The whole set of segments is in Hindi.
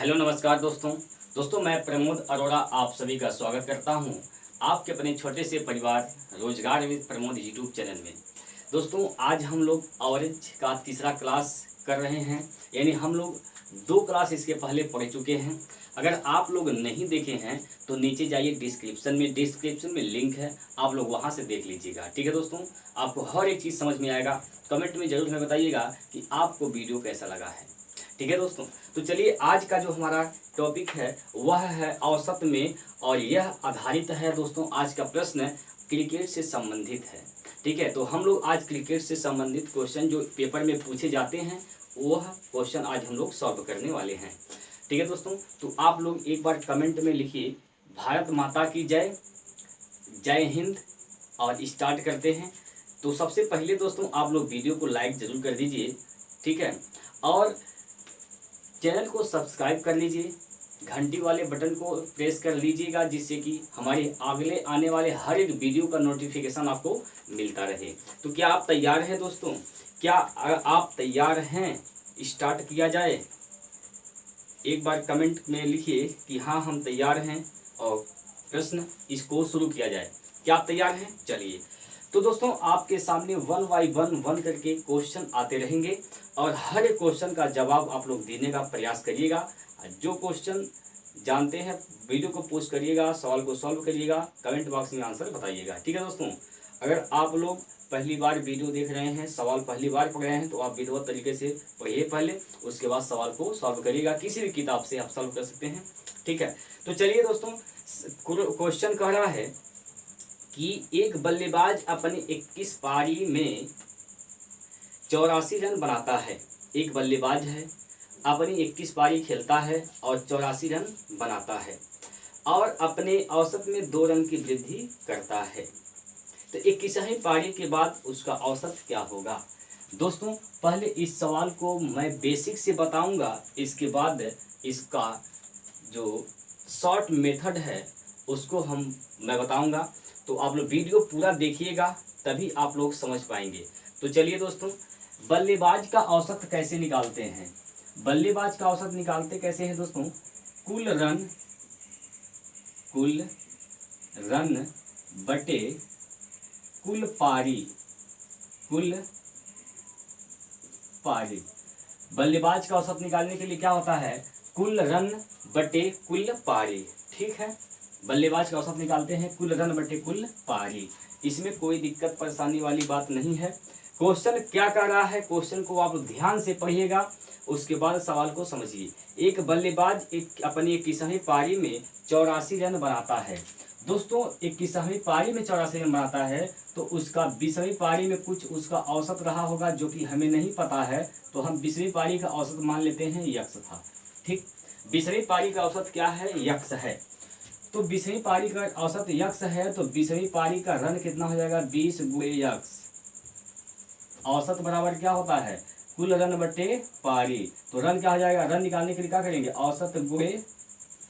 हेलो नमस्कार दोस्तों मैं प्रमोद अरोड़ा आप सभी का स्वागत करता हूं आपके अपने छोटे से परिवार रोजगार विद प्रमोद यूट्यूब चैनल में। दोस्तों आज हम लोग ऑरेंज का तीसरा क्लास कर रहे हैं, यानी हम लोग 2 क्लास इसके पहले पढ़ चुके हैं। अगर आप लोग नहीं देखे हैं तो नीचे जाइए, डिस्क्रिप्शन में लिंक है, आप लोग वहां से देख लीजिएगा। ठीक है दोस्तों, आपको हर एक चीज़ समझ में आएगा। कमेंट में जरूर हमें बताइएगा कि आपको वीडियो कैसा लगा है। ठीक है दोस्तों, तो चलिए आज का जो हमारा टॉपिक है वह है औसत में, और यह आधारित है दोस्तों, आज का प्रश्न क्रिकेट से संबंधित है। ठीक है, तो हम लोग आज क्रिकेट से संबंधित क्वेश्चन जो पेपर में पूछे जाते हैं वह क्वेश्चन आज हम लोग सॉल्व करने वाले हैं। ठीक है दोस्तों, तो आप लोग एक बार कमेंट में लिखिए भारत माता की जय, जय हिंद, और स्टार्ट करते हैं। तो सबसे पहले दोस्तों आप लोग वीडियो को लाइक जरूर कर दीजिए, ठीक है, और चैनल को सब्सक्राइब कर लीजिए, घंटी वाले बटन को प्रेस कर लीजिएगा, जिससे कि हमारे अगले आने वाले हर एक वीडियो का नोटिफिकेशन आपको मिलता रहे। तो क्या आप तैयार हैं दोस्तों? क्या आप तैयार हैं? स्टार्ट किया जाए। एक बार कमेंट में लिखिए कि हाँ हम तैयार हैं, और प्रश्न इसको शुरू किया जाए। क्या आप तैयार हैं? चलिए, तो दोस्तों आपके सामने 1 बाय 1 करके क्वेश्चन आते रहेंगे, और हर एक क्वेश्चन का जवाब आप लोग देने का प्रयास करिएगा। जो क्वेश्चन जानते हैं वीडियो को पोस्ट करिएगा, सवाल को सॉल्व करिएगा, कमेंट बॉक्स में आंसर बताइएगा। ठीक है दोस्तों, अगर आप लोग पहली बार वीडियो देख रहे हैं, सवाल पहली बार पढ़ रहे हैं, तो आप विधिवत तरीके से पढ़िए पहले, उसके बाद सवाल को सॉल्व करिएगा। किसी भी किताब से आप सॉल्व कर सकते हैं। ठीक है, तो चलिए दोस्तों, क्वेश्चन कह रहा है कि एक बल्लेबाज अपनी 21 पारी में 84 रन बनाता है। एक बल्लेबाज है, अपनी 21 पारी खेलता है और 84 रन बनाता है, और अपने औसत में 2 रन की वृद्धि करता है। तो 21वीं पारी के बाद उसका औसत क्या होगा? दोस्तों पहले इस सवाल को मैं बेसिक से बताऊंगा, इसके बाद इसका जो शॉर्ट मेथड है उसको मैं बताऊंगा। तो आप लोग वीडियो पूरा देखिएगा, तभी आप लोग समझ पाएंगे। तो चलिए दोस्तों, बल्लेबाज का औसत कैसे निकालते हैं? बल्लेबाज का औसत निकालते कैसे हैं दोस्तों? कुल रन बटे कुल पारी। बल्लेबाज का औसत निकालने के लिए क्या होता है? कुल रन बटे कुल पारी। ठीक है, बल्लेबाज का औसत निकालते हैं कुल रन बटे कुल पारी। इसमें कोई दिक्कत परेशानी वाली बात नहीं है। क्वेश्चन क्या कर रहा है, क्वेश्चन को आप ध्यान से पढ़िएगा, उसके बाद सवाल को समझिए। एक बल्लेबाज अपनी 21वीं पारी में 84 रन बनाता है। दोस्तों 21वीं पारी में 84 रन बनाता है, तो उसका 20वीं पारी में कुछ उसका औसत रहा होगा जो कि हमें नहीं पता है, तो हम 20वीं पारी का औसत मान लेते हैं यक्स था। ठीक, 20वीं पारी का औसत क्या है? यक्स है। तो 20वीं पारी का औसत यक्स है, तो 20वीं पारी का रन कितना हो जाएगा? 20 गुणे यक्स। औसत बराबर क्या होता है? कुल रन बटे पारी। तो रन क्या हो जाएगा? रन निकालने के लिए क्या करेंगे? औसत गुणे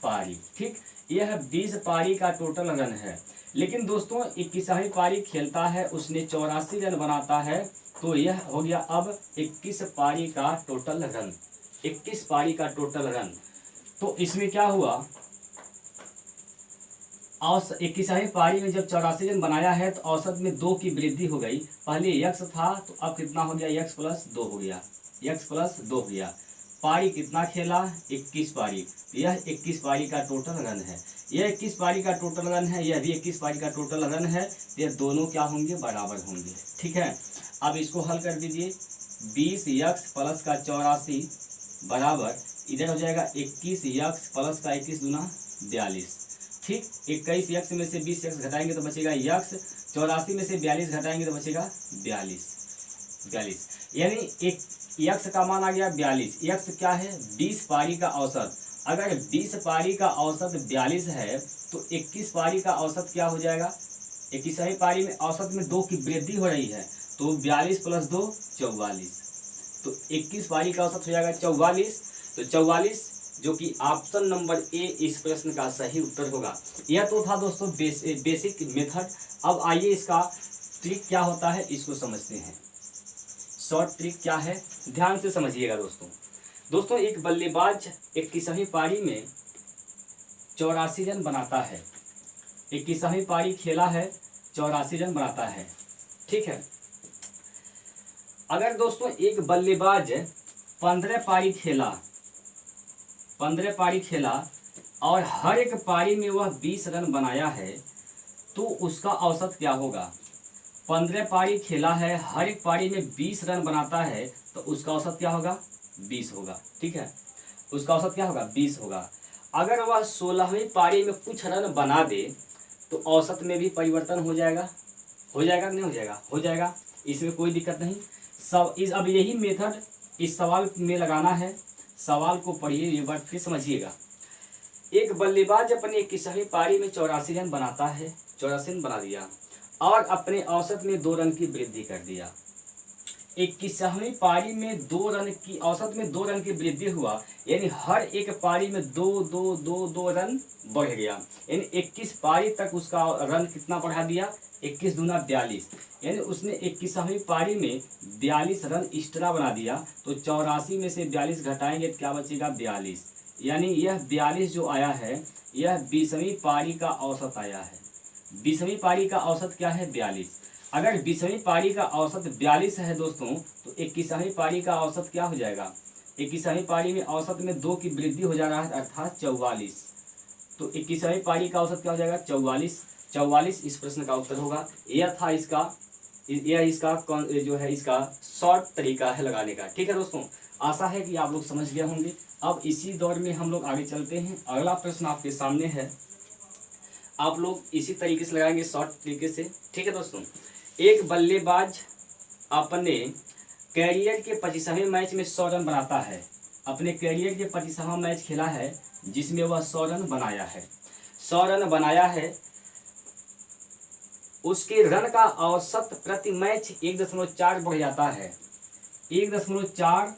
पारी। ठीक, यह 20 पारी का टोटल रन है। लेकिन दोस्तों 21वीं पारी खेलता है, उसने 84 रन बनाता है, तो यह हो गया अब 21 पारी का टोटल रन। 21 पारी का टोटल रन। तो इसमें क्या हुआ? 21वीं पारी में जब 84 रन बनाया है, तो औसत में 2 की वृद्धि हो गई। पहले यक्स था, तो अब कितना हो गया? यक्स प्लस 2 हो गया। यक्स प्लस 2 हो गया। पारी कितना खेला? 21 पारी। यह 21 पारी का टोटल रन है। यह 21 पारी का टोटल रन है, यह भी 21 पारी का टोटल रन है। ये दोनों क्या होंगे? बराबर होंगे। ठीक है, अब इसको हल कर दीजिए। 20 यक्स प्लस का 84 बराबर, इधर हो जाएगा 21 यक्स प्लस का 21 दूना 42। ठीक, 21 यक्स में से 20 यक्स घटाएंगे तो बचेगा यक्स, 84 में से 42 घटाएंगे तो बचेगा 42। यानी एक यक्स का मान आ गया 42। यक्स क्या है? 20 पारी का औसत। अगर 20 पारी का औसत 42 है, तो 21 पारी का औसत क्या हो जाएगा? 21वीं पारी में औसत में 2 की वृद्धि हो रही है, तो 42 प्लस 2 44। तो 21 पारी का औसत हो जाएगा 44। तो 44 जो कि ऑप्शन नंबर ए इस प्रश्न का सही उत्तर होगा। यह तो था दोस्तों बेसिक मेथड। अब आइए इसका ट्रिक क्या होता है इसको समझते हैं। शॉर्ट ट्रिक क्या है, ध्यान से समझिएगा दोस्तों। दोस्तों एक बल्लेबाज 21वीं पारी में 84 रन बनाता है। 21वीं पारी खेला है, 84 रन बनाता है। ठीक है। अगर दोस्तों एक बल्लेबाज 15 पारी खेला, 15 पारी खेला और हर एक पारी में वह 20 रन बनाया है, तो उसका औसत क्या होगा? 15 पारी खेला है, हर एक पारी में 20 रन बनाता है, तो उसका औसत क्या होगा? 20 होगा। ठीक है, उसका औसत क्या होगा? 20 होगा। अगर वह 16वीं पारी में कुछ रन बना दे तो औसत में भी परिवर्तन हो जाएगा। हो जाएगा कि नहीं हो जाएगा? हो जाएगा, इसमें कोई दिक्कत नहीं। अब यही मेथड इस सवाल में लगाना है। सवाल को पढ़िए, ये बात फिर समझिएगा। एक बल्लेबाज अपनी 21वीं पारी में 84 रन बनाता है, 84 रन बना दिया और अपने औसत में 2 रन की वृद्धि कर दिया। 21वीं पारी में 2 रन की औसत में 2 रन की वृद्धि हुआ, यानी हर एक पारी में 2 रन बढ़ गया। यानी 21 पारी तक उसका रन कितना बढ़ा दिया? 21 दूना 42, यानी उसने 21वीं पारी में 42 रन एक्स्ट्रा बना दिया। तो 84 में से 42 घटाएंगे तो क्या बचेगा? 42। यानी यह 42 जो आया है, यह 20वीं पारी का औसत आया है। 20वीं पारी का औसत क्या है? 42। अगर 20वीं पारी का औसत 42 है दोस्तों, तो 21वीं पारी का औसत क्या हो जाएगा? 21वीं पारी में औसत में 2 की वृद्धि हो जा रहा है, अर्थात 44। तो 21वीं पारी का औसत क्या हो जाएगा? 44। 44 इस प्रश्न का उत्तर होगा। यह था इसका जो है इसका शॉर्ट तरीका है लगाने का। ठीक है दोस्तों, आशा है कि आप लोग समझ गए होंगे। अब इसी दौर में हम लोग आगे चलते हैं। अगला प्रश्न आपके सामने है, आप लोग इसी तरीके से लगाएंगे, शॉर्ट तरीके से। ठीक है दोस्तों, एक बल्लेबाज अपने कैरियर के 25वें मैच में 100 रन बनाता है। अपने कैरियर के 25वां मैच खेला है जिसमें वह 100 रन बनाया है। 100 रन बनाया है, उसके रन का औसत प्रति मैच 1.4 बढ़ जाता है। 1.4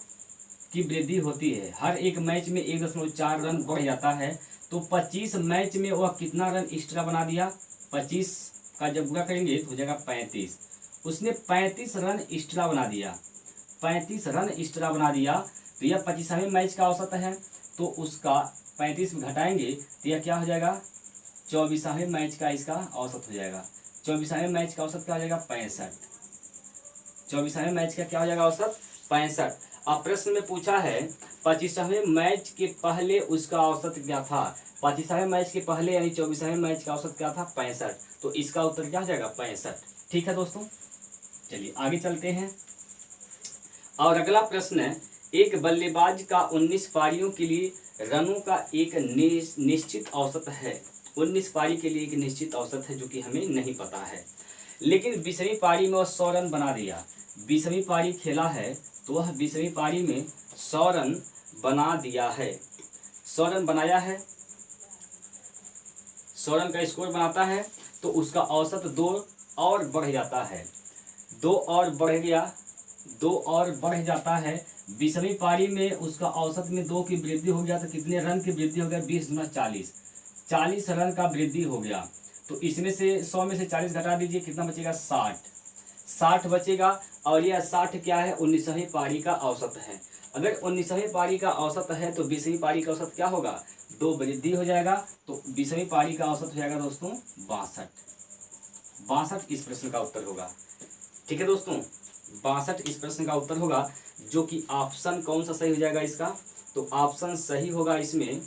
की वृद्धि होती है, हर एक मैच में 1.4 रन बढ़ जाता है। तो 25 मैच में वह कितना रन एक्स्ट्रा बना दिया? 25 का जब पूरा करेंगे तो हो जाएगा 35। उसने 35 रन एक्स्ट्रा बना दिया। 35 रन एक्स्ट्रा बना दिया, तो यह 25वें मैच का औसत है। तो उसका 35 में घटाएंगे तो यह क्या हो जाएगा? 24वें मैच का इसका औसत हो जाएगा। 24वें मैच का औसत क्या हो जाएगा? 65। 24वें मैच का क्या हो जाएगा औसत? 65। अब प्रश्न में पूछा है 25वें मैच के पहले उसका औसत क्या था? 25वें मैच के पहले यानी 24वें मैच का औसत क्या था? 65। तो इसका उत्तर क्या हो जाएगा? 65। ठीक है दोस्तों, चलिए आगे चलते हैं। और अगला प्रश्न है, एक बल्लेबाज का 19 पारियों के लिए रनों का एक निश्चित औसत है। 19 पारी के लिए एक निश्चित औसत है जो कि हमें नहीं पता है, लेकिन 20वीं पारी में वह 100 रन बना दिया। 20वीं पारी खेला है तो वह 20वीं पारी में 100 रन बना दिया है। 100 रन बनाया है, 100 रन का स्कोर बनाता है, तो उसका औसत 2 और बढ़ जाता है। 2 और बढ़ गया, 2 और बढ़ जाता है। 20वीं पारी में उसका औसत में 2 की वृद्धि हो गया, तो कितने रन की वृद्धि हो गया? 20 गुना 40, 40 रन का वृद्धि हो गया। तो इसमें से 100 में से 40 घटा दीजिए, कितना बचेगा? 60, 60 बचेगा। और यह 60 क्या है? 19वीं पारी का औसत है। अगर 19वीं पारी का औसत है तो 20वीं पारी का औसत क्या होगा? 2 वृद्धि हो जाएगा, तो 20वीं पारी का औसत हो जाएगा दोस्तों 62। 62 इस प्रश्न का उत्तर होगा। ठीक है दोस्तों, 62 इस प्रश्न का उत्तर होगा, जो कि ऑप्शन कौन सा सही हो जाएगा इसका? तो ऑप्शन सही होगा इसमें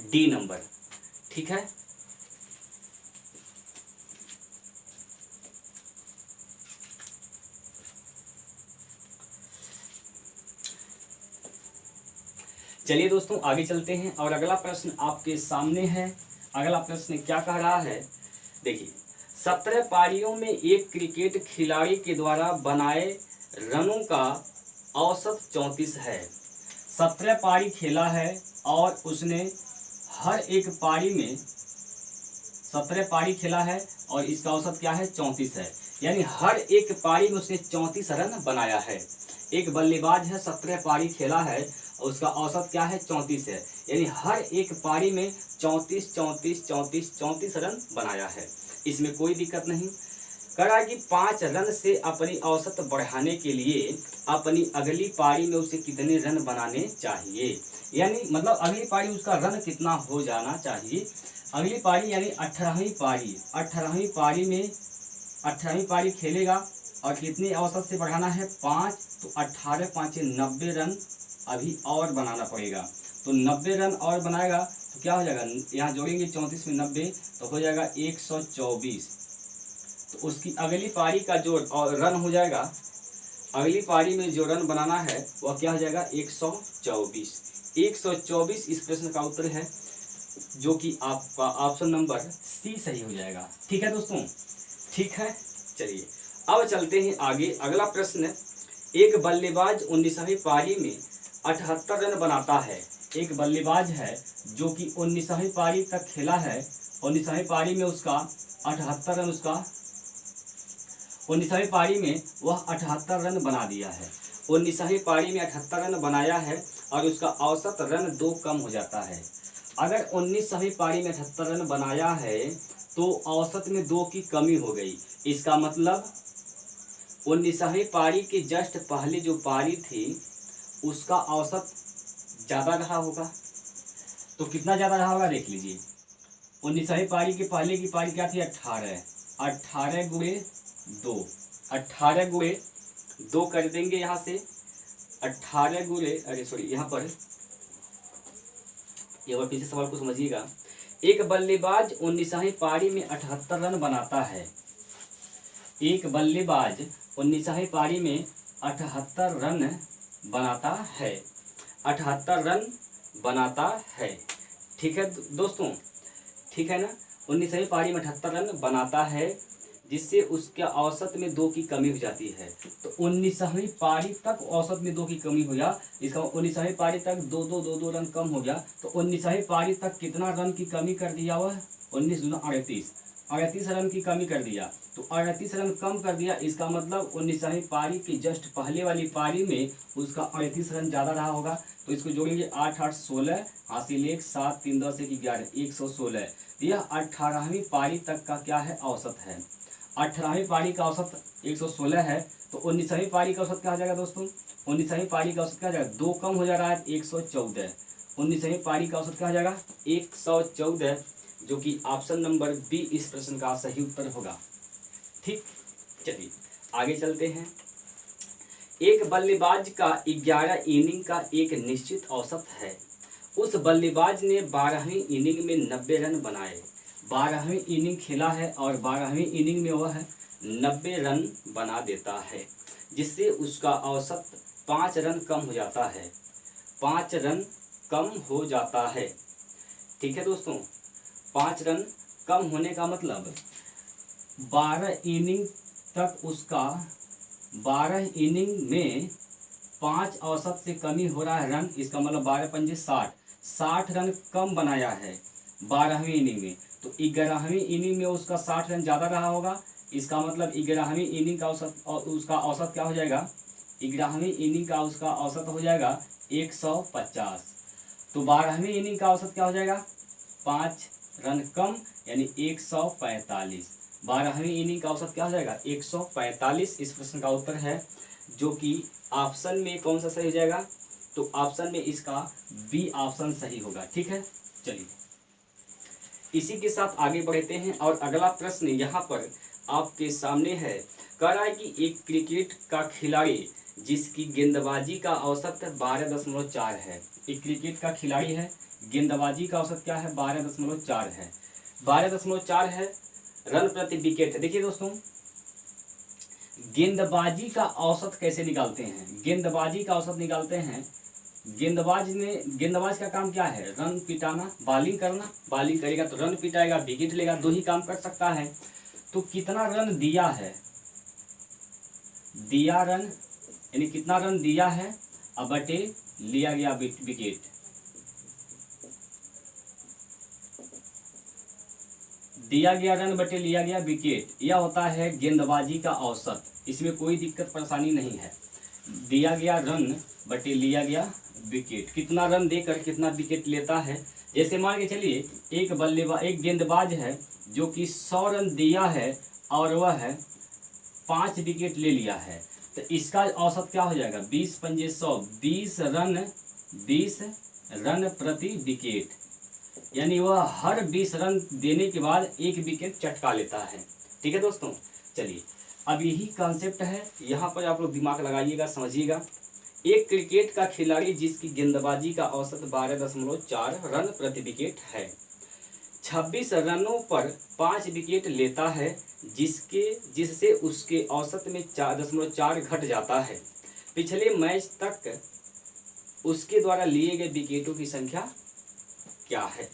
डी नंबर। ठीक है, चलिए दोस्तों आगे चलते हैं। और अगला प्रश्न आपके सामने है। अगला प्रश्न क्या कह रहा है? देखिए, 17 पारियों में एक क्रिकेट खिलाड़ी के द्वारा बनाए रनों का औसत 34 है। 17 पारी खेला है और उसने हर एक पारी में 17 पारी खेला है और इसका औसत क्या है? 34 है। यानी हर एक पारी में उसने 34 रन बनाया है। एक बल्लेबाज है, 17 पारी खेला है और उसका औसत क्या है? 34 है। यानी हर एक पारी में 34 रन बनाया है। इसमें कोई दिक्कत नहीं। कह रहा है कि 5 रन से अपनी औसत बढ़ाने के लिए अपनी अगली पारी में उसे कितने रन बनाने चाहिए। यानी मतलब अगली पारी उसका रन कितना हो जाना चाहिए। अगली पारी यानी 18वीं पारी, 18वीं पारी में 18वीं पारी खेलेगा और कितनी औसत से बढ़ाना है 5, तो 18 5 90 रन अभी और बनाना पड़ेगा। तो 90 रन और बनाएगा तो क्या हो जाएगा, यहाँ जोड़ेंगे 34 में 90 तो हो जाएगा 124। तो उसकी अगली पारी का जो रन हो जाएगा, अगली पारी में जो रन बनाना है वह क्या हो जाएगा 124। 124 इस प्रश्न का उत्तर है, जो कि आपका ऑप्शन नंबर सी सही हो जाएगा। ठीक है दोस्तों, ठीक है। चलिए अब चलते हैं आगे। अगला प्रश्न, एक बल्लेबाज 19वीं पारी में 78 रन बनाता है। एक बल्लेबाज है जो कि 19वीं पारी तक खेला है, 19वीं पारी में उसका 78 रन, उसका 19वीं पारी में वह 78 रन बना दिया है। 19वीं पारी में 78 रन बनाया है और उसका औसत रन 2 कम हो जाता है। अगर 19वीं पारी में 78 रन बनाया है तो औसत में 2 की कमी हो गई। इसका मतलब 19वीं पारी के जस्ट पहले जो पारी थी उसका औसत ज़्यादा रहा होगा। तो कितना ज़्यादा रहा होगा देख लीजिए। 19वीं पारी के पहले की पारी क्या थी 18, 18 गुणे 2, 18 गुणे 2 कर देंगे यहाँ से 18 गुणे, अरे सॉरी यहाँ पर ये पीछे सवाल को समझिएगा। एक बल्लेबाज 19वीं पारी में 78 रन बनाता है। एक बल्लेबाज 19वीं पारी में 78 रन बनाता है, 78 रन बनाता है। ठीक है दोस्तों, ठीक है ना। 19वीं पारी में 78 रन बनाता है जिससे उसके औसत में 2 की कमी हो जाती है। तो 19वीं पारी तक औसत में 2 की कमी हो गया, इसका 19वीं पारी तक 2 रन कम हो गया। तो 19वीं पारी तक कितना रन की कमी कर दिया वह 19 दूना 38 रन की कमी कर दिया। तो 38 रन कम कर दिया, इसका मतलब 19वीं पारी की जस्ट पहले वाली पारी में उसका 38 रन ज़्यादा रहा होगा। तो इसको जोड़ेंगे 8 8 16 हासिल 1 7 3 10 1 11 116। यह 18वीं पारी तक का क्या है औसत है। 18वीं पारी का औसत 116 है। तो 19वीं पारी का औसत क्या हो जाएगा दोस्तों, 19वीं पारी का औसत क्या हो जाएगा 2 कम हो जा रहा है 114। 19वीं पारी का औसत क्या हो जाएगा 114, जो कि ऑप्शन नंबर बी इस प्रश्न का सही उत्तर होगा। ठीक, चलिए आगे चलते हैं। एक बल्लेबाज का 11 इनिंग का एक निश्चित औसत है। उस बल्लेबाज ने 12वीं इनिंग में 90 रन बनाए। 12वीं इनिंग खेला है और 12वीं इनिंग में वह 90 रन बना देता है, जिससे उसका औसत 5 रन कम हो जाता है। 5 रन कम हो जाता है। ठीक है दोस्तों, 5 रन कम होने का मतलब 12 इनिंग तक उसका 12 इनिंग में 5 औसत से कमी हो रहा है रन। इसका मतलब 12 पंजे 60 रन कम बनाया है 12वीं इनिंग में। तो 11वीं इनिंग में उसका 60 रन ज़्यादा रहा होगा। इसका मतलब 11वीं इनिंग का औसत, और उसका औसत क्या हो जाएगा, 11वीं इनिंग का उसका औसत हो जाएगा 150। तो 12वीं इनिंग का औसत क्या हो जाएगा 5 रन कम यानी 145। 12वीं इनिंग का औसत क्या हो जाएगा 145 इस प्रश्न का उत्तर है, जो कि ऑप्शन में कौन सा सही हो जाएगा, तो ऑप्शन में इसका बी ऑप्शन सही होगा। ठीक है, चलिए इसी के साथ आगे बढ़ते हैं और अगला प्रश्न यहाँ पर आपके सामने है। कह रहा है कि एक क्रिकेट का खिलाड़ी जिसकी गेंदबाजी का औसत 12.4 है। एक क्रिकेट का खिलाड़ी है, गेंदबाजी का औसत क्या है 12.4 है। 12.4 है, रन प्रति विकेट है। देखिए दोस्तों, गेंदबाजी का औसत कैसे निकालते हैं, गेंदबाजी का औसत निकालते हैं। गेंदबाज का काम क्या है, रन पिटाना, बॉलिंग करना। बॉलिंग करेगा तो रन पिटाएगा, विकेट लेगा, 2 ही काम कर सकता है। तो कितना रन दिया है, दिया रन यानी कितना रन दिया है अब बटे लिया गया विकेट। दिया गया रन बटे लिया गया विकेट, यह होता है गेंदबाजी का औसत। इसमें कोई दिक्कत परेशानी नहीं है। दिया गया रन बटे लिया गया विकेट, कितना रन देकर कितना विकेट लेता है। जैसे मान के चलिए एक गेंदबाज है जो कि 100 रन दिया है और वह 5 विकेट ले लिया है, तो इसका औसत क्या हो जाएगा, 20 पंजे 100, 20 रन प्रति विकेट, यानी वह हर 20 रन देने के बाद एक विकेट चटका लेता है। ठीक है दोस्तों, चलिए अब यही कॉन्सेप्ट है, यहाँ पर आप लोग दिमाग लगाइएगा, समझिएगा। एक क्रिकेट का खिलाड़ी जिसकी गेंदबाजी का औसत 12.4 रन प्रति विकेट है, 26 रनों पर 5 विकेट लेता है, जिससे उसके औसत में 4.4 घट जाता है। पिछले मैच तक उसके द्वारा लिए गए विकेटों की संख्या क्या है।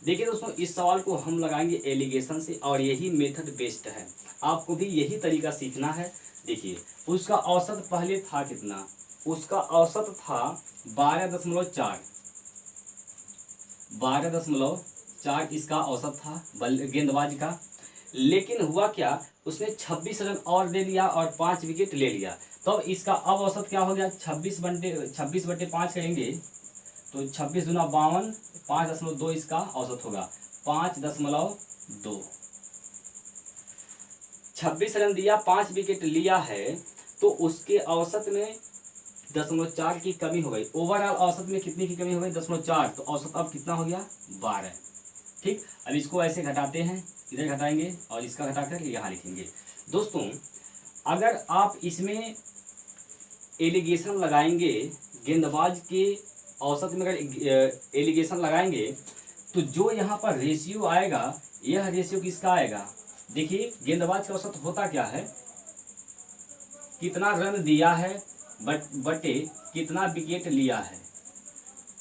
देखिए दोस्तों, इस सवाल को हम लगाएंगे एलिगेशन से, और यही मेथड बेस्ट है, आपको भी यही तरीका सीखना है। देखिए उसका औसत पहले था कितना, उसका औसत था 12.4 इसका औसत था गेंदबाज का। लेकिन हुआ क्या, उसने 26 रन और दे लिया और 5 विकेट ले लिया, तो इसका अब औसत क्या हो गया, 26/5 करेंगे तो 26 दूना 52, 5.2 इसका औसत होगा, 5.2। 26 रन दिया, 5 विकेट लिया है, तो उसके औसत में 0.4 की कमी हो गई। ओवरऑल औसत में कितने की कमी हो गई, 0.4, तो औसत अब कितना हो गया, 12। ठीक, अब इसको ऐसे घटाते हैं, इधर घटाएंगे और इसका घटाकर यहाँ लिखेंगे। दोस्तों अगर आप इसमें एलिगेशन लगाएंगे, गेंदबाज के औसत में अगर एलिगेशन लगाएंगे, तो जो यहाँ पर रेशियो आएगा, यह रेशियो किसका आएगा। देखिए गेंदबाज का औसत होता क्या है, कितना रन दिया है बटे कितना विकेट लिया है,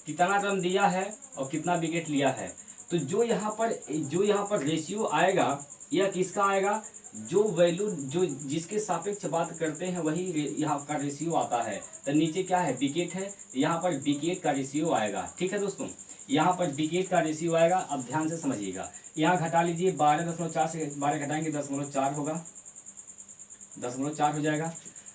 कितना रन दिया है और कितना विकेट लिया है। तो जो यहाँ पर रेशियो आएगा, यह किसका आएगा, जो वैल्यू जो जिसके सापेक्ष बात करते हैं वही यहाँ का रेशियो आता है। तो नीचे क्या है, विकेट है, यहाँ पर विकेट का रेशियो आएगा। ठीक है दोस्तों, यहाँ पर विकेट का रेशियो आएगा। अब ध्यान से समझिएगा, यहाँ घटा लीजिए, 12.4 से 12 घटाएंगे 0.4 होगा, 0.4 हो जाएगा।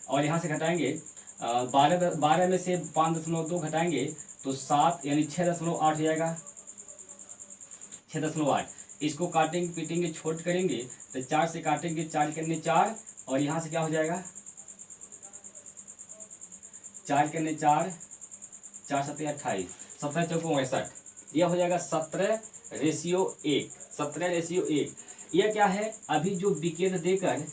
और यहाँ से घटाएंगे 12 में से 5.2 घटाएंगे तो 7, यानी 6.8 हो जाएगा, 6.8। इसको काटेंगे पीटेंगे छोट करेंगे तो 4 से काटेंगे, 4 करने 4, और यहाँ से क्या हो जाएगा, 4 करने 4, 4 7 28, 17 चौको 65, यह हो जाएगा 17/1, 17/1। यह क्या है, अभी जो विकेट देकर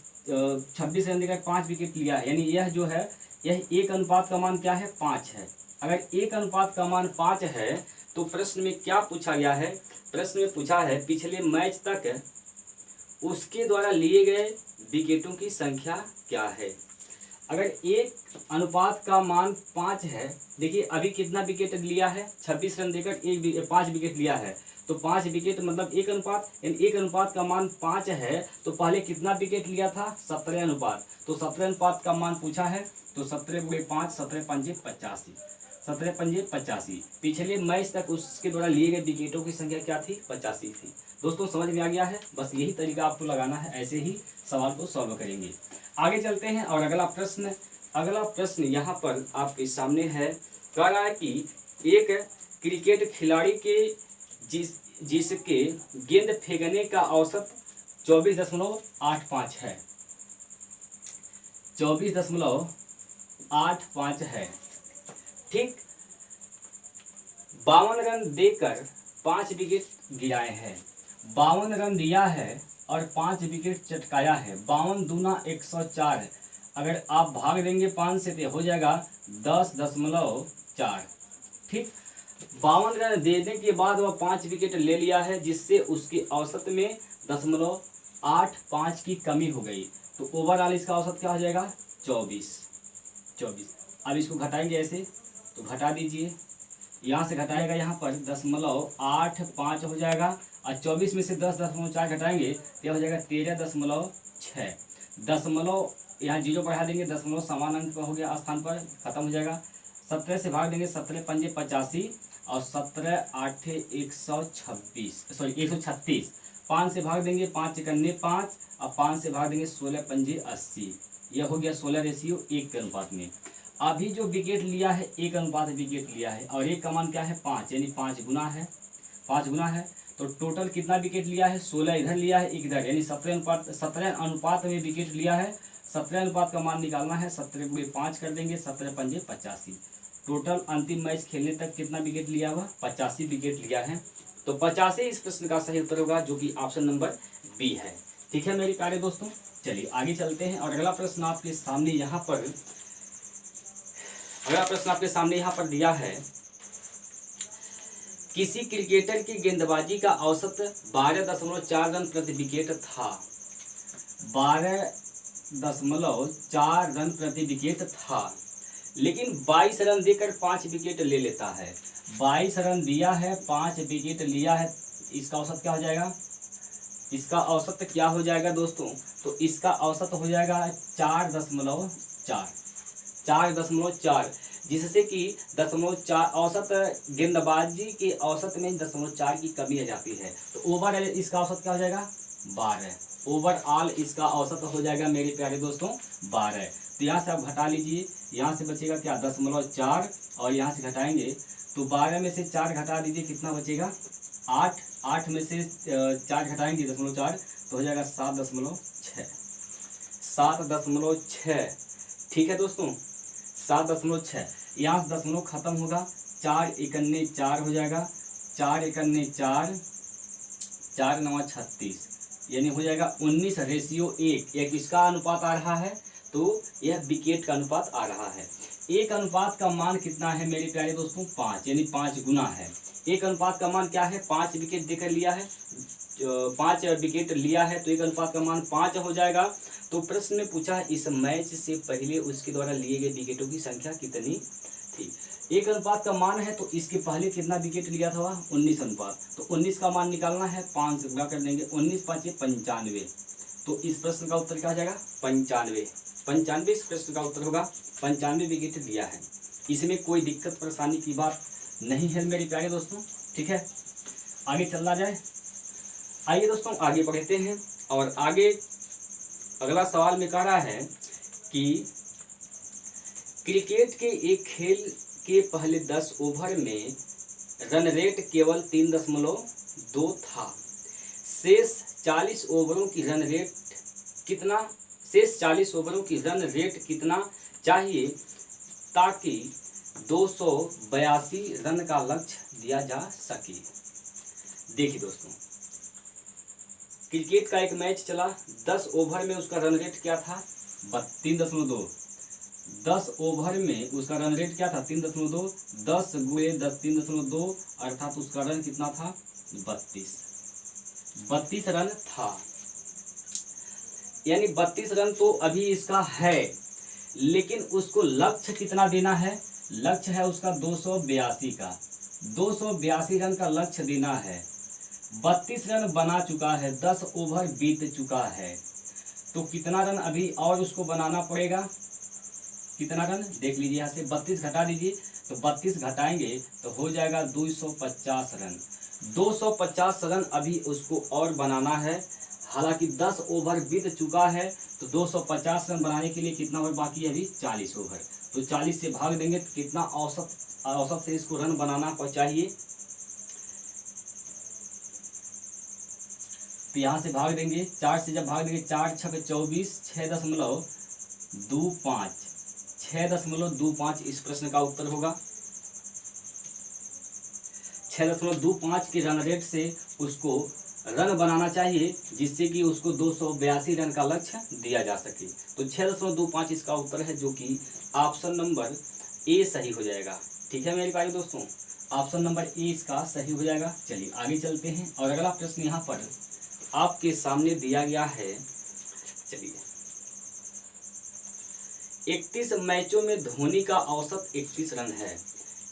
26 रन देकर 5 विकेट लिया है, यानी यह जो है, यह 1 अनुपात का मान क्या है, 5 है। अगर 1 अनुपात का मान 5 है, तो प्रश्न में क्या पूछा गया है, प्रश्न में पूछा है पिछले मैच तक उसके द्वारा लिए गए विकेटों की संख्या क्या है। अगर 1 अनुपात का मान 5 है, देखिए अभी कितना विकेट लिया है, 26 रन देकर 5 विकेट लिया है, तो 5 विकेट मतलब 1 अनुपात, यानी 1 अनुपात का मान 5 है, तो पहले कितना विकेट लिया था, 17 अनुपात, तो 17 अनुपात का मान पूछा है, तो 17/5, 17×5 85, 17×5 पिछले मैच तक उसके द्वारा लिए गए विकेटों की संख्या क्या थी, 85 थी। दोस्तों समझ में आ गया है, बस यही तरीका आपको लगाना है, ऐसे ही सवाल को सॉल्व करेंगे। आगे चलते हैं और अगला प्रश्न यहाँ पर आपके सामने है। कह रहा है कि एक क्रिकेट खिलाड़ी के जिसके गेंद फेंकने का औसत 24.85 है, 24.85 है। ठीक, 52 रन देकर 5 विकेट गिराए हैं, 52 रन दिया है और 5 विकेट चटकाया है, 52 दूना 104। अगर आप भाग देंगे 5 से तो हो जाएगा 10.4। ठीक, 52 रन देने के बाद वह 5 विकेट ले लिया है, जिससे उसके औसत में 0.85 की कमी हो गई, तो ओवरऑल इसका औसत क्या हो जाएगा, 24। अब इसको घटाएंगे ऐसे, तो घटा दीजिए, यहाँ से घटाएगा, यहाँ पर 0.85 हो जाएगा, और 24 में से 10.4 घटाएंगे तो हो जाएगा 13.6। दशमलव यहाँ 0 बढ़ा देंगे, दशमलव समान अंक पर हो गया, स्थान पर खत्म हो जाएगा। 17 से भाग देंगे, 17×5 85 और 17×8 136, 5 से भाग देंगे, 5 × 5 और 5 से भाग देंगे, 16×5 80। यह हो गया 16:1 के अनुपात में। अभी जो विकेट लिया है 1 अनुपात विकेट लिया है, और 1 का मान क्या है, 5, यानी 5 गुना है, तो टोटल कितना विकेट लिया है, 16 इधर लिया है, एक इधर, यानी 17 अनुपात में विकेट लिया है। 17 अनुपात का मान निकालना है, 17 गुणे 5 कर देंगे, 17 पंजे 85। टोटल अंतिम मैच खेलने तक कितना विकेट लिया हुआ, 85 विकेट लिया है। तो 85 इस प्रश्न का सही उत्तर होगा, जो कि ऑप्शन नंबर बी है। ठीक है मेरे प्यारे दोस्तों, चलिए आगे चलते हैं। और अगला प्रश्न आपके सामने यहाँ पर दिया है, किसी क्रिकेटर की गेंदबाजी का औसत 12.4 रन प्रति विकेट था। 12.4 रन प्रति विकेट था, लेकिन 22 रन देकर 5 विकेट ले लेता है। 22 रन दिया है, 5 विकेट लिया है, इसका औसत क्या हो जाएगा, इसका औसत क्या हो जाएगा दोस्तों, तो इसका औसत हो जाएगा 4.4, जिससे कि 0.4 औसत गेंदबाजी के औसत में 0.4 की कमी आ जाती है। तो ओवरऑल इसका औसत क्या हो जाएगा, 12। ओवरऑल इसका औसत हो जाएगा मेरे प्यारे दोस्तों 12। तो यहाँ से आप घटा लीजिए, यहाँ से बचेगा क्या 0.4, और यहाँ से घटाएंगे तो 12 में से 4 घटा दीजिए, कितना बचेगा 8। 8 में से 4 घटाएंगे 0.4, तो हो जाएगा 7.6। 7.6 ठीक है दोस्तों, 7.6। यहाँ से दशमलव खत्म होगा, 4 एकन्ने 4 हो जाएगा, 4 एकन्ने 4, 4 9 36, यानी हो जाएगा 19:1। यह किसका अनुपात आ रहा है, तो यह विकेट का अनुपात आ रहा है। एक अनुपात का मान कितना है मेरे प्यारे दोस्तों, 5, यानी 5 गुना है। एक अनुपात का मान क्या है, 5 विकेट देकर लिया है, 5 विकेट लिया है, तो एक अनुपात का मान 5 हो जाएगा। तो प्रश्न में पूछा इस मैच से पहले उसके द्वारा लिए गए विकेटों की संख्या कितनी थी। एक अनुपात का मान है, तो इसके पहले कितना विकेट लिया था, 19 अनुपात। तो 19 का मान निकालना है, 5 से गुणा कर देंगे, 19 5 95। तो इस प्रश्न का उत्तर क्या हो जाएगा, 95। इस प्रश्न का उत्तर होगा, 95 विकेट लिया है। इसमें कोई दिक्कत परेशानी की बात नहीं है मेरे प्यारे दोस्तों। ठीक है, आगे चलना जाए। आइए दोस्तों आगे बढ़ते हैं, और आगे अगला सवाल में कह रहा है कि क्रिकेट के एक खेल के पहले 10 ओवर में रन रेट केवल 3.2 था। शेष 40 ओवरों की रन रेट कितना चाहिए ताकि 282 रन का लक्ष्य दिया जा सके। देखिए दोस्तों, क्रिकेट का एक मैच चला, 10 ओवर में उसका रन रेट क्या था, 3.2। 10 ओवर में उसका रन रेट क्या था, 3.2। 10 गुणे 10 3.2, अर्थात उसका रन कितना था, 32 रन था। यानी 32 रन तो अभी इसका है, लेकिन उसको लक्ष्य कितना देना है, लक्ष्य है उसका 282 का। 282 रन का लक्ष्य देना है। 32 रन बना चुका है, 10 ओवर बीत चुका है, तो कितना रन अभी और उसको बनाना पड़ेगा। कितना रन देख लीजिए, यहाँ से 32 घटा दीजिए, तो 32 घटाएंगे तो हो जाएगा 250 रन। 250 रन अभी उसको और बनाना है। हालांकि 10 ओवर बीत चुका है, तो 250 रन बनाने के लिए कितना ओवर बाकी है, अभी 40 ओवर। तो 40 से भाग देंगे तो कितना औसत से इसको रन बनाना चाहिए, तो यहाँ से भाग देंगे, 4 से जब भाग देंगे, 4 6 24, 6.25 इस प्रश्न का उत्तर होगा। 6.25 के रन रेट से उसको रन बनाना चाहिए, जिससे कि उसको 282 रन का लक्ष्य दिया जा सके। तो 6.25 इसका उत्तर है, जो कि ऑप्शन नंबर ए सही हो जाएगा। ठीक है मेरे प्यारे दोस्तों, ऑप्शन नंबर ए इसका सही हो जाएगा। चलिए आगे चलते हैं, और अगला प्रश्न यहाँ पर आपके सामने दिया गया है। चलिए, 31 मैचों में धोनी का औसत 31 रन है।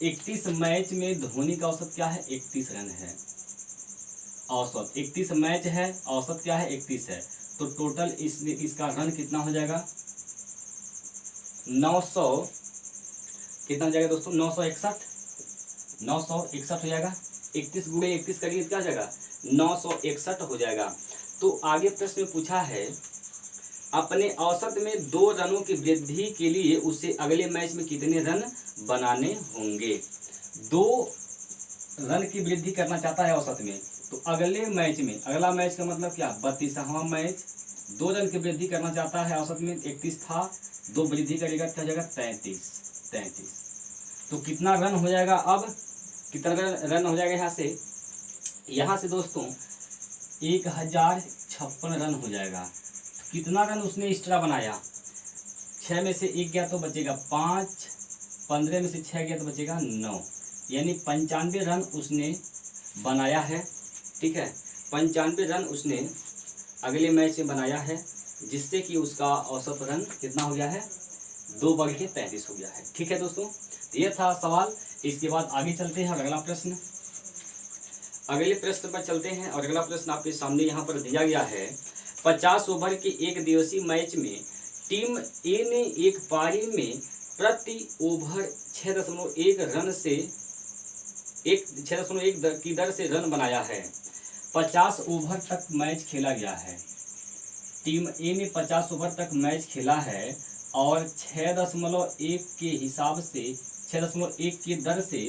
31 मैच में धोनी का औसत क्या है, 31 रन है। औसत 31 मैच है, औसत क्या है, 31 है। तो टोटल इसका रन कितना हो जाएगा, 900 कितना हो जाएगा दोस्तों, 961 हो जाएगा। 31 गुणे 31 करिए, क्या हो जाएगा, 961 हो जाएगा। तो आगे प्रश्न में पूछा है, अपने औसत में 2 रनों की वृद्धि के लिए उसे अगले मैच में कितने रन बनाने होंगे। 2 रन की वृद्धि करना चाहता है औसत में, तो अगला मैच का मतलब क्या, 32वां मैच 2 रन की वृद्धि करना चाहता है। औसत में 31 था, 2 वृद्धि करेगा क्या हो जाएगा 33। तो कितना रन हो जाएगा, अब कितना रन हो जाएगा यहाँ से दोस्तों 1056 रन हो जाएगा। तो कितना रन उसने एक्स्ट्रा बनाया, 6 में से 1 गया तो बचेगा 5, 15 में से 6 गया तो बचेगा 9, यानी 95 रन उसने बनाया है। ठीक है, 95 रन उसने अगले मैच में बनाया है, जिससे कि उसका औसत रन कितना हो गया है, 2/33 हो गया है। ठीक है दोस्तों, ये था सवाल। इसके बाद आगे चलते हैं और अगले प्रश्न पर चलते हैं। और अगला प्रश्न आपके सामने यहाँ पर दिया गया है। 50 ओवर के एक दिवसीय मैच में टीम ए ने एक पारी में प्रति ओवर 6.1 रन से 6.1 की दर से रन बनाया है। 50 ओवर तक मैच खेला गया है। टीम ए ने 50 ओवर तक मैच खेला है और 6.1 के हिसाब से 6.1 की दर से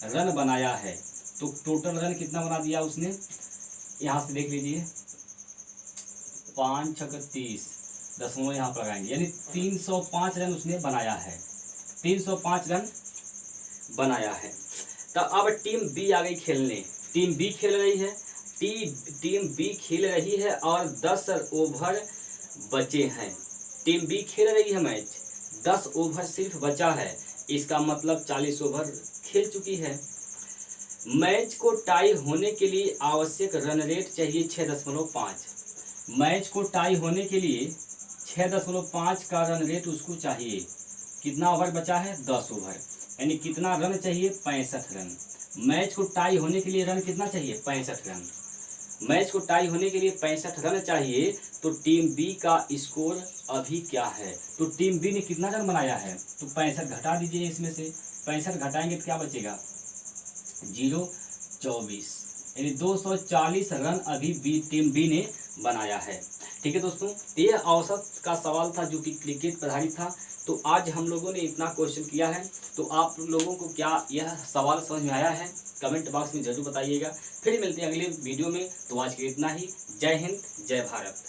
रन बनाया है। तो टोटल रन कितना बना दिया उसने, यहाँ से देख लीजिए, 5 छक्के 30, दशमलव यहाँ पर लगाएंगे, यानी 305 रन उसने बनाया है। 305 रन बनाया है। तो अब टीम बी आ गई खेलने। टीम बी खेल रही है, टीम बी खेल रही है और 10 ओवर बचे हैं। टीम बी खेल रही है मैच, 10 ओवर सिर्फ बचा है। इसका मतलब 40 ओवर खेल चुकी है। मैच को टाई होने के लिए आवश्यक रन रेट चाहिए 6.5। मैच को टाई होने के लिए 6.5 का रन रेट उसको चाहिए। कितना ओवर बचा है, 10 ओवर, यानी कितना रन चाहिए, 65 रन। मैच को टाई होने के लिए रन कितना चाहिए, 65 रन। मैच को टाई होने के लिए 65 रन चाहिए। तो टीम बी का स्कोर अभी क्या है, तो टीम बी ने कितना रन बनाया है, तो 65 घटा दीजिए, इसमें से 65 घटाएंगे तो क्या बचेगा, 024, यानी 240 रन अभी टीम बी ने बनाया है। ठीक है दोस्तों, यह औसत का सवाल था जो कि क्रिकेट पर आधारित था। तो आज हम लोगों ने इतना क्वेश्चन किया है। तो आप लोगों को क्या यह सवाल समझ में आया है, कमेंट बॉक्स में जरूर बताइएगा। फिर मिलते हैं अगले वीडियो में। तो आज के लिए इतना ही। जय हिंद, जय भारत।